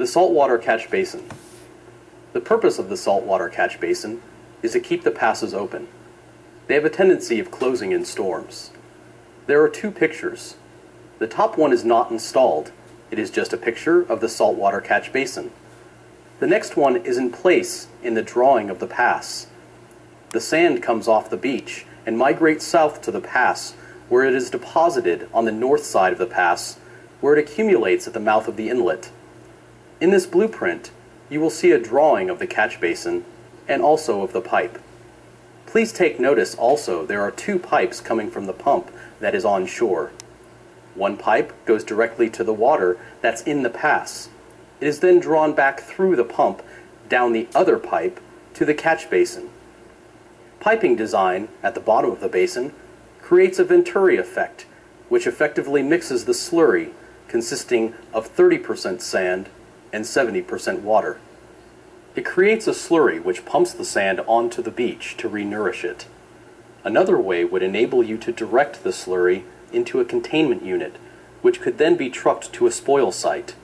The saltwater catch basin. The purpose of the saltwater catch basin is to keep the passes open. They have a tendency of closing in storms. There are two pictures. The top one is not installed. It is just a picture of the saltwater catch basin. The next one is in place in the drawing of the pass. The sand comes off the beach and migrates south to the pass, where it is deposited on the north side of the pass, where it accumulates at the mouth of the inlet. In this blueprint, you will see a drawing of the catch basin and also of the pipe. Please take notice also there are two pipes coming from the pump that is on shore. One pipe goes directly to the water that's in the pass. It is then drawn back through the pump down the other pipe to the catch basin. Piping design at the bottom of the basin creates a Venturi effect, which effectively mixes the slurry consisting of 30% sand and 70% water. It creates a slurry which pumps the sand onto the beach to re-nourish it. Another way would enable you to direct the slurry into a containment unit, which could then be trucked to a spoil site.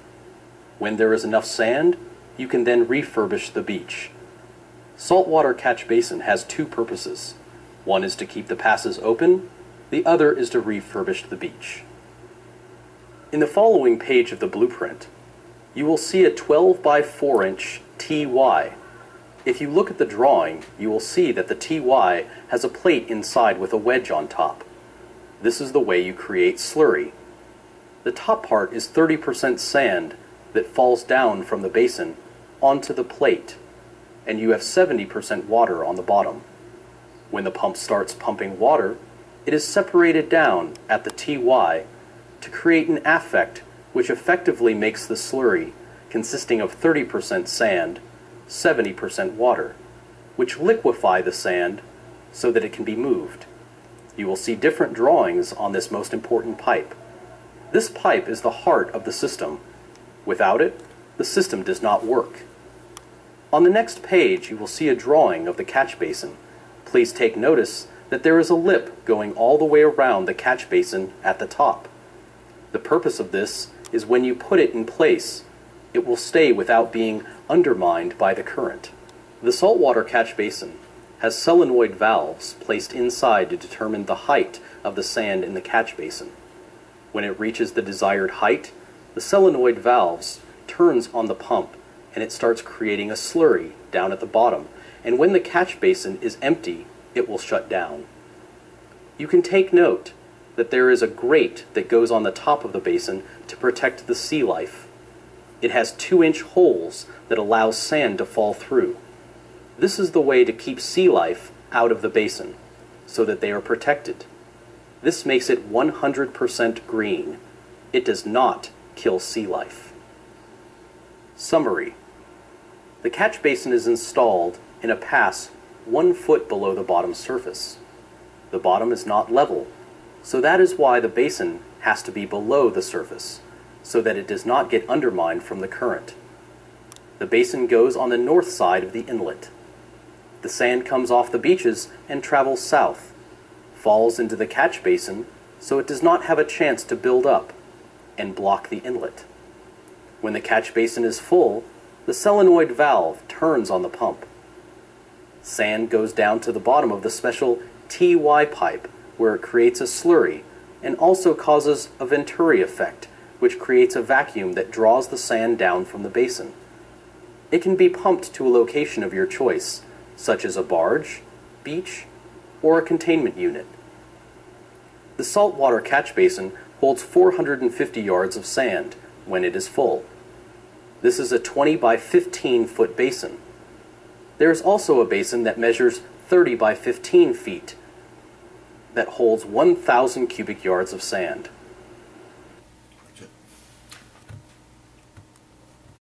When there is enough sand, you can then refurbish the beach. Saltwater catch basin has two purposes. One is to keep the passes open, the other is to refurbish the beach. In the following page of the blueprint, you will see a 12 by 4 inch TY. If you look at the drawing, you will see that the TY has a plate inside with a wedge on top. This is the way you create slurry. The top part is 30% sand that falls down from the basin onto the plate, and you have 70% water on the bottom. When the pump starts pumping water, it is separated down at the TY to create an affect which effectively makes the slurry consisting of 30% sand, 70% water, which liquefy the sand so that it can be moved. You will see different drawings on this most important pipe. This pipe is the heart of the system. Without it, the system does not work. On the next page, you will see a drawing of the catch basin. Please take notice that there is a lip going all the way around the catch basin at the top. The purpose of this is when you put it in place, it will stay without being undermined by the current. The saltwater catch basin has solenoid valves placed inside to determine the height of the sand in the catch basin. When it reaches the desired height, the solenoid valves turns on the pump and it starts creating a slurry down at the bottom, and when the catch basin is empty, it will shut down. You can take note that there is a grate that goes on the top of the basin to protect the sea life. It has 2-inch holes that allow sand to fall through. This is the way to keep sea life out of the basin, so that they are protected. This makes it 100% green. It does not kill sea life. Summary. The catch basin is installed in a pass 1 foot below the bottom surface. The bottom is not level, so that is why the basin has to be below the surface, so that it does not get undermined from the current. The basin goes on the north side of the inlet. The sand comes off the beaches and travels south, falls into the catch basin so it does not have a chance to build up and block the inlet. When the catch basin is full, the solenoid valve turns on the pump. Sand goes down to the bottom of the special TY pipe, where it creates a slurry and also causes a Venturi effect, which creates a vacuum that draws the sand down from the basin. It can be pumped to a location of your choice, such as a barge, beach, or a containment unit. The saltwater catch basin holds 450 yards of sand when it is full. This is a 20 by 15 foot basin. There is also a basin that measures 30 by 15 feet that holds 1,000 cubic yards of sand.